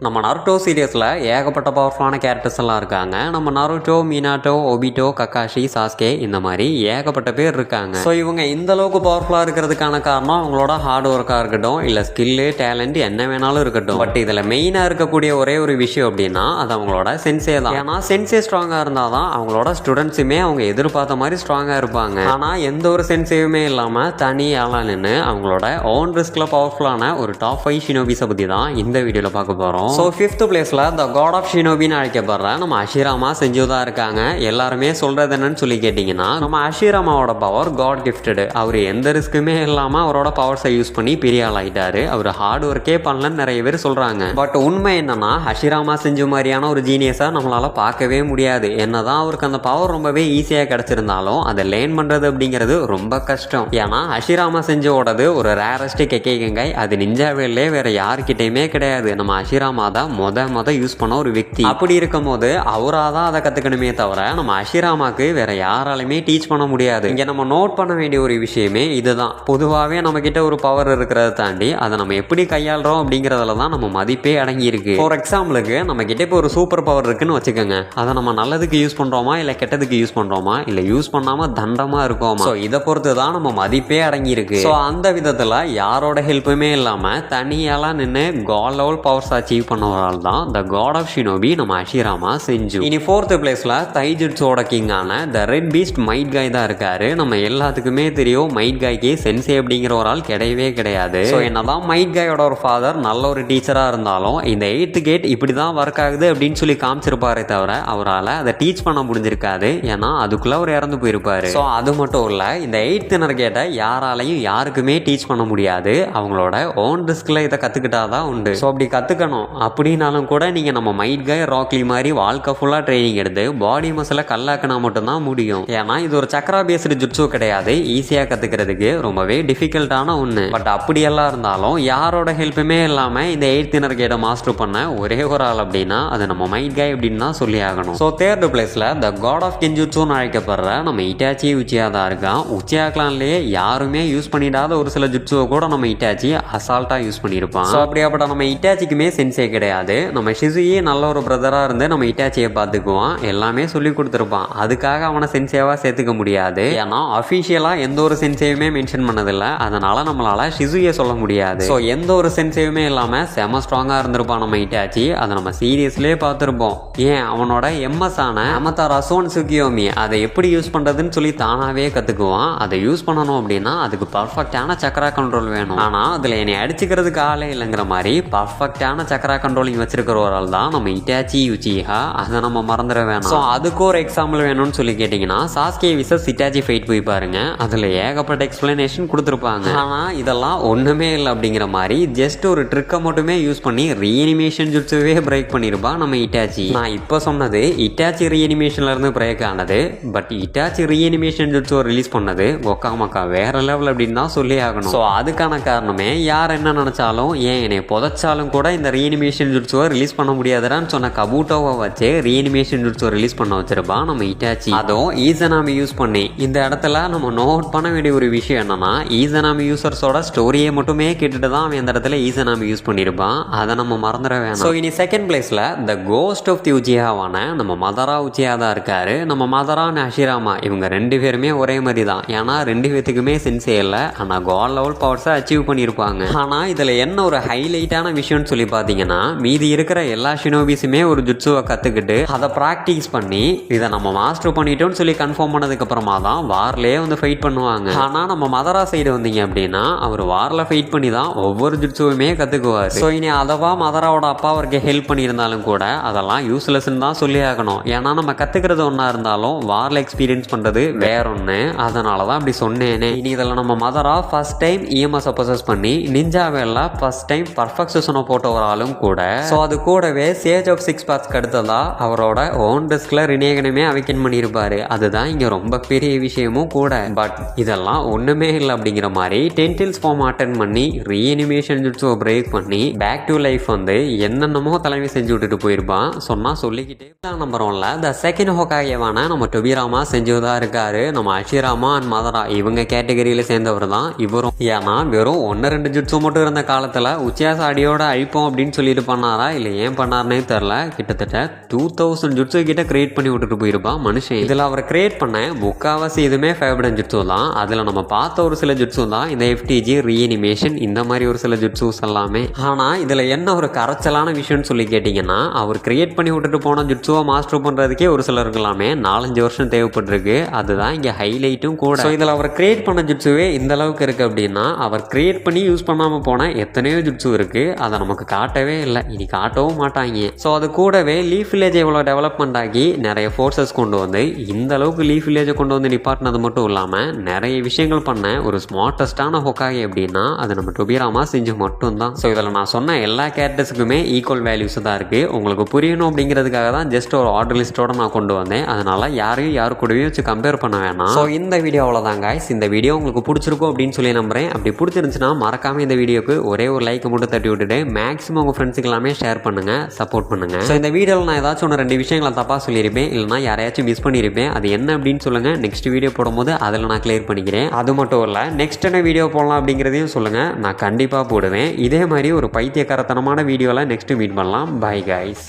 நம்ம நருட்டோ சீரியஸில் ஏகப்பட்ட பவர்ஃபுல்லான கேரக்டர்ஸ் எல்லாம் இருக்காங்க. நம்ம Naruto, Minato, Obito, Kakashi, Sasuke இந்த மாதிரி ஏகப்பட்ட பேர் இருக்காங்க. ஸோ இவங்க இந்த அளவுக்கு பவர்ஃபுல்லாக இருக்கிறதுக்கான காரணம் அவங்களோட ஹார்ட் ஒர்க்காக இருக்கட்டும், இல்லை ஸ்கில்லு, டேலண்ட் என்ன வேணாலும் இருக்கட்டும். பட் இதில் மெயினாக இருக்கக்கூடிய ஒரே ஒரு விஷயம் அப்படின்னா அது அவங்களோட சென்சே தான். ஏன்னா சென்சே ஸ்ட்ராங்காக இருந்தால் தான் அவங்களோட ஸ்டூடெண்ட்ஸுமே அவங்க எதிர்பார்த்த மாதிரி ஸ்ட்ராங்காக இருப்பாங்க. ஆனால் எந்த ஒரு சென்சேவுமே இல்லாமல் தனியாலாம் நின்று அவங்களோட ஓன் ரிஸ்கில் பவர்ஃபுல்லான ஒரு டாப் 5 ஷினோபிஸை பற்றி தான் இந்த வீடியோவில் பார்க்க போகிறோம். ஸோ 5th பிளேஸில் த காட் ஆஃப் ஷினோபின்னு அழைக்கப்படுற நம்ம அஷிராமா செஞ்சு தான் இருக்காங்க. எல்லாருமே சொல்கிறது என்னன்னு சொல்லி கேட்டிங்கன்னா, நம்ம அஷிராமாவோட பவர் காட் கிஃப்டடு. அவர் எந்த ரிஸ்க்குமே இல்லாமல் அவரோட பவர்ஸை யூஸ் பண்ணி பெரிய ஆள் ஆகிட்டாரு. அவர் ஹார்ட் ஒர்க்கே பண்ணலன்னு நிறைய பேர் சொல்கிறாங்க. பட் உண்மை என்னன்னா, அஷிராமா செஞ்சு மாதிரியான ஒரு ஜீனியஸை நம்மளால் பார்க்கவே முடியாது. என்னதான் அவருக்கு அந்த பவர் ரொம்பவே ஈஸியாக கிடச்சிருந்தாலும் அதை லேர்ன் பண்ணுறது அப்படிங்கிறது ரொம்ப கஷ்டம். ஏன்னா அஷிராமா செஞ்சோடது ஒரு ரேரஸ்ட் கெக்கேகங்கை. அது நிஞ்சாவேலே வேற யாருக்கிட்டையுமே கிடையாது. நம்ம அஷிராமா தான் மொத யூஸ் பண்ண ஒரு व्यक्ति. அப்படி இருக்கும் போது அவராக தான் அதை கற்றுக்கணுமே தவிர நம்ம அஷிராமாக்கு வேற யாராலுமே டீச் பண்ண முடியாது. இங்கே நம்ம நோட் பண்ண வேண்டிய ஒரு விஷயமே இதுதான். பொதுவாகவே நம்ம கிட்ட ஒரு பவர் இருக்கிறத தாண்டி அதை நம்ம எப்படி கையாளுறோம் அப்படிங்கிறதுல தான் நம்ம மதிப்பே அடங்கி இருக்கு. ஃபார் எக்ஸாம்பிளுக்கு நம்ம கிட்ட இப்போ ஒரு சூப்பர் பவர் இருக்குன்னு வச்சுக்கோங்க. அதை நம்ம நல்லதுக்கு யூஸ் பண்றோமா இல்லை கெட்டதுக்கு யூஸ் பண்றோமா இல்லை யூஸ் பண்ணாம தண்டமா இருக்கோமா, ஸோ இதை பொறுத்து தான் நம்ம மதிப்பே அடங்கி இருக்கு. ஸோ அந்த விதத்தில் யாரோட ஹெல்ப்புமே இல்லாம தனியாலாம் நின்று காட் லெவல் பவர்ஸ் அச்சீவ் பண்ணவரால் தான் த காட் ஆஃப் ஷினோபி நம்ம அஷிராமா செஞ்சு. இனி 4th பிளேஸ்ல தைஜுட்ஸோட கிங்கான த ரெட் பீஸ்ட் மைட் காய் தான் இருக்காரு. நம்ம எல்லாத்துக்குமே தெரியும் மைட் காய்க்கு சென்சே அப்படிங்கிற ஒரு ஆள் கிடையவே கிடையாது. ஸோ என்னதான் மைட் காயோட ஒரு ஃபாதர் நல்ல ஒரு டீச்சரா இருந்தாலும் இந்த 8th கேட் இப்படி தான் ஒர்க் ஆகுது அப்படின்னு சொல்லி காமிச்சிருப்பாரே தவிர அவரால் அதை டீச் பண்ண முடிஞ்சிருக்காது. ஏன்னா அதுக்குள்ள அவர் இறந்து போயிருப்பாரு. ஸோ அது மட்டும் இல்ல, இந்த 8th இன்னர் கேட்டை யாராலையும் யாருக்குமே டீச் பண்ண முடியாது. அவங்களோட ஓன் ரிஸ்க்ல இதை கத்துக்கிட்டாதான் உண்டு. ஸோ அப்படி கத்துக்கணும் அப்படின்னாலும் கூட நீங்கள் நம்ம மைட் காய், ராக்லி மாதிரி வாழ்க்கை ஃபுல்லாக ட்ரைனிங் எடுத்து பாடி மசிலை கல்லாக்கினா மட்டும்தான் முடியும். ஏன்னா இது ஒரு சக்கரா பேஸ்டு ஜுட்ஸு கிடையாது. ஈஸியாக கற்றுக்கிறதுக்கு ரொம்பவே டிஃபிகல்ட்டான ஒன்று. பட் அப்படியெல்லாம் இருந்தாலும் யாரோட ஹெல்ப்புமே இல்லாமல் இந்த 8th இன்னர் கேட்டை மாஸ்டர் பண்ண ஒரே ஒரு ஆள் அப்படின்னா அது நம்ம மைட் காய் அப்படின்னு தான் சொல்லி ஆகணும். ஸோ 3rd பிளேஸில் த காட் ஆஃப் கென்ஜுட்ஸுன்னு அழைக்கப்படுற நம்ம இட்டாச்சி உச்சியா தான் இருக்கான். உச்சியா கிளான்லேயே யாருமே யூஸ் பண்ணிடாத ஒரு சில ஜுட்ஸுவை கூட நம்ம இட்டாச்சி அசால்ட்டாக யூஸ் பண்ணியிருப்பான். ஸோ அப்படியாப்பட்ட நம்ம இட்டாச்சிக்குமே சென்சே கிடையாது. நம்ம ஷிசுயே நல்ல ஒரு பிரதராக இருந்து நம்ம இட்டாச்சியை பார்த்துக்குவான், எல்லாமே சொல்லி கொடுத்துருப்பான். அதுக்காக அவனை சென்சேவாக சேர்த்துக்க முடியாது. ஏன்னா அஃபிஷியலாக எந்த ஒரு சென்சேவுமே மென்ஷன் பண்ணதில்லை. அதனால நம்மளால ஷிசுயை சொல்ல முடியாது. ஸோ எந்த ஒரு சென்சேவுமே இல்லாமல் செம ஸ்ட்ராங்காக இருந்திருப்பான் நம்ம இட்டாச்சி. அதை நம்ம சீரியஸ்லேயே பார்த்துருப்போம். ஏன் அவனோட எம்எஸ் ஆன அமதாரா சோன் சுகியோமி அதை எப்படி யூஸ் பண்ணுறதுன்னு சொல்லி தானாகவே கற்றுக்குவான். அதை யூஸ் பண்ணணும் அப்படின்னா அதுக்கு பர்ஃபெக்டான சக்கரா கண்ட்ரோல் வேணும். ஆனால் அதில் என்னை அடிச்சுக்கிறதுக்கு ஆளே இல்லைங்கிற மாதிரி பர்ஃபெக்டான சக்கரா கண்ட்ரோலிங் வச்சிருக்கிற ஒரு ஆள் தான் நம்ம இட்டாச்சி யுச்சிஹா. அதை நம்ம மறந்துட வேணாம். ஸோ அதுக்கு ஒரு எக்ஸாம்பிள் வேணும்னு சொல்லி கேட்டிங்கன்னா சாஸ்கே விசஸ் இட்டாச்சி ஃபைட் போய் பாருங்க. அதில் ஏகப்பட்ட எக்ஸ்பிளனேஷன் கொடுத்துருப்பாங்க. ஆனால் இதெல்லாம் ஒன்றுமே இல்லை அப்படிங்கிற மாதிரி ஜஸ்ட் ஒரு ட்ரிக்கை மட்டுமே யூஸ் பண்ணி ரீஅனிமேஷன் ஜுட்ஸுவே பிரேக் பண்ணியிருப்பா நம்ம இட்டாச்சி. நான் இப்போ சொன்னது இட்டாச்சி ரீஅனிமேஷன்ல இருந்து பிரேக் ஆனது. பட் இட்டாச்சி ரீஅனிமேஷன் ஜுட்ஸுவை ரிலீஸ் பண்ணது ஒக்காமக்கா வேற லெவல் அப்படின்னு தான் சொல்லி ஆகணும். ஸோ அதுக்கான காரணமே யார் என்ன நினைச்சாலும் ஏன் என்னை புதைச்சாலும் கூட இந்த ரீஅனிமேஷன் ஜுட்ஸுவை ரிலீஸ் பண்ண முடியாதுன்னு சொன்ன கபூட்டோவை வச்சு ரீஅனிமேஷன் ஜுட்ஸுவை ரிலீஸ் பண்ண வச்சிருப்பான் நம்ம இட்டாச்சி. அதுவும் ஈசனாமி யூஸ் பண்ணி. இந்த இடத்துல நம்ம நோட் பண்ண வேண்டிய ஒரு விஷயம் என்னன்னா, ஈசனாமி யூசர்ஸோட ஸ்டோரியை மட்டுமே கேட்டுட்டு தான் அவன் இந்த இடத்துல ஈசனாமி யூஸ் பண்ணியிருப்பான். அதை நம்ம மறந்துட வேணாம். ஸோ இனி 2nd பிளேஸ்ல த கோஸ்ட் ஆஃப் தி உச்சியாவான நம்ம மதரா உச்சியா தான் இருக்காரு. நம்ம மதரா அஷிராமா இவங்க 2 பேருமே ஒரே மாதிரி தான். ஏன்னா 2 பேத்துக்குமே சென்சே இல்லை. ஆனால் காட் லெவல் பவர்ஸை அச்சீவ் பண்ணியிருப்பாங்க. ஆனால் இதில் என்ன ஒரு ஹைலைட்டான விஷயம்னு சொல்லி பார்த்தீங்கன்னா, மீதி இருக்கிற எல்லா ஷினோபிஸுமே ஒரு ஜுட்ஸுவை கற்றுக்கிட்டு அதை ப்ராக்டிஸ் பண்ணி இதை நம்ம மாஸ்டர் பண்ணிட்டோம்னு சொல்லி கன்ஃபார்ம் பண்ணதுக்கு அப்புறமா தான் வார்லேயே வந்து ஃபைட் பண்ணுவாங்க. ஆனால் நம்ம மதரா சைடு வந்தீங்க அப்படின்னா அவர் வாரில் ஃபைட் பண்ணி தான் ஒவ்வொரு ஜுட்ஸுவுமே கற்றுக்குவார். ஸோ இனி அதவா மதராவோட அப்பா அவருக்கு ஹெல்ப் பண்ணியிருந்தாலும் கூட அதெல்லாம் யூஸ்லெஸ்ன்னு தான் சொல்லி ஆகணும். ஏன்னா நம்ம கற்றுக்கிறது ஒன்றா இருந்தாலும் வாரில் எக்ஸ்பீரியன்ஸ் பண்ணுறது வேற ஒன்று. அதனால தான் அப்படி சொன்னேனே. இனி இதில் நம்ம மதரா ஃபர்ஸ்ட் டைம் இஎம்எஸ் ப்ரொசஸ் பண்ணி நிஞ்சாவெல்லாம் ஃபர்ஸ்ட் டைம் பர்ஃபெக்ட் செஷனை போட்ட ஒரு ஆளும் கூட. ஸோ அது கூடவே சேஜ் ஆஃப் 6 பாத்ஸ்க்கு அடுத்ததா அவரோட ஓன் டிஸ்கில் ரினேகனுமே அவைக்கன் பண்ணியிருப்பாரு. அதுதான் இங்கே ரொம்ப பெரிய விஷயமும் கூட. பட் இதெல்லாம் ஒன்றுமே இல்லை அப்படிங்கிற மாதிரி டென்டில்ஸ் ஃபார்ம் அட்டென்ட் பண்ணி ரீஅனிமேஷன் ஜுட்ஸுவை பிரேக் பண்ணி பேக் டு லைஃப் வந்து என்னென்னமோ தலைமை செஞ்சு விட்டுட்டு போயிருப்பான். சொன்னால் சொல்லிக்கிட்டே நம்புறோம்ல. த 2nd ஹோகாகேவான நம்ம டொபிராமா செஞ்சுதான் இருக்காரு. நம்ம அஷிராமா அண்ட் மதரா இவங்க கேட்டகரியில் சேர்ந்தவர் தான் இவரும். ஏன்னா வெறும் 1-2 ஜுட்ஸு மட்டும் இருந்த காலத்தில் உச்சியா சாடியோட அழிப்போம் அப்படின்னு சொல்லி சொல்லிட்டு பண்ணாரா இல்லை ஏன் பண்ணாருனே தெரில. கிட்டத்தட்ட 2000 ஜுட்ஸு கிட்ட கிரியேட் பண்ணி விட்டுட்டு போயிருப்பான் மனுஷன். இதில் அவர் கிரியேட் பண்ண முக்கால்வாசி இதுவுமே ஃபேவரட் ஜுட்ஸு தான். அதில் நம்ம பார்த்த ஒரு சில ஜுட்ஸு தான் இந்த FTG ரீஅனிமேஷன் இந்த மாதிரி ஒரு சில ஜுட்ஸூஸ் எல்லாமே. ஆனால் இதில் என்ன ஒரு கரைச்சலான விஷயம்னு சொல்லி கேட்டிங்கன்னா, அவர் கிரியேட் பண்ணி விட்டுட்டு போன ஜுட்ஸுவை மாஸ்டர் பண்ணுறதுக்கே ஒரு சிலருக்கு எல்லாமே 4-5 வருஷம் தேவைப்பட்டிருக்கு. அதுதான் இங்கே ஹைலைட்டும் கூட. ஸோ இதில் அவர் கிரியேட் பண்ண ஜுட்ஸுவே இந்த அளவுக்கு இருக்குது அப்படின்னா, அவர் கிரியேட் பண்ணி யூஸ் பண்ணாமல் போன எத்தனையோ ஜுட்ஸு இருக்குது. அதை நமக்கு காட்டவே இல்லை, இனி காட்டவும் மாட்டாங்க. ஸோ அது கூடவே லீஃப் வில்லேஜ் எவ்வளோ டெவலப்மெண்ட் ஆகி நிறைய ஃபோர்ஸஸ் கொண்டு வந்து இந்த அளவுக்கு லீஃப் வில்லேஜை கொண்டு வந்து நிப்பாட்டினது மட்டும் இல்லாமல் நிறைய விஷயங்கள் பண்ண ஒரு ஸ்மார்ட்டஸ்டான ஹொக்காகி அப்படின்னா அது நம்ம டொபிராமா செஞ்சு மட்டும்தான். ஸோ இதில் நான் சொன்ன எல்லா கேரக்டர்ஸுக்குமே ஈக்குவல் வேல்யூஸ் தான் இருக்குது. உங்களுக்கு புரியணும் அப்படிங்கிறதுக்காக தான் ஜஸ்ட் ஒரு ஆர்டர் லிஸ்ட்டோட நான் கொண்டு வந்தேன். அதனால் யாரையும் யாரு கூடவே வச்சு கம்பேர் பண்ண வேணாம். ஸோ இந்த வீடியோ அவ்வளோதான் guys. இந்த வீடியோ உங்களுக்கு பிடிச்சிருக்கும் அப்படின்னு சொல்லி நம்புறேன். அப்படி பிடிச்சிருந்துச்சுன்னா மறக்காமல் இந்த வீடியோக்கு ஒரே ஒரு லைக் மட்டும் தட்டி விட்டுட்டு மேக்ஸிமம் உங்கள் ஃப்ரெண்ட்ஸுக்கு எல்லாமே ஷேர் பண்ணுங்கள், சப்போர்ட் பண்ணுங்கள். ஸோ இந்த வீடியோவில் நான் ஏதாச்சும் 1-2 விஷயங்களை தப்பாக சொல்லியிருப்பேன், இல்லைனா யாரையாச்சும் மிஸ் பண்ணியிருப்பேன், அது என்ன அப்படின்னு சொல்லுங்கள். நெக்ஸ்ட் வீடியோ போடும்போது அதில் நான் கிளியர் பண்ணிக்கிறேன். அது மட்டும் இல்லை, நெக்ஸ்ட் என்ன வீடியோ போடலாம் அப்படிங்கிறதையும் சொல்லுங்கள், நான் கண்டிப்பாக போடுவேன். இதே மாதிரி ஒரு பைத்தியக்காரத்தனமான வீடியோவில் நெக்ஸ்ட்டு மீட் பண்ணலாம். Bye guys.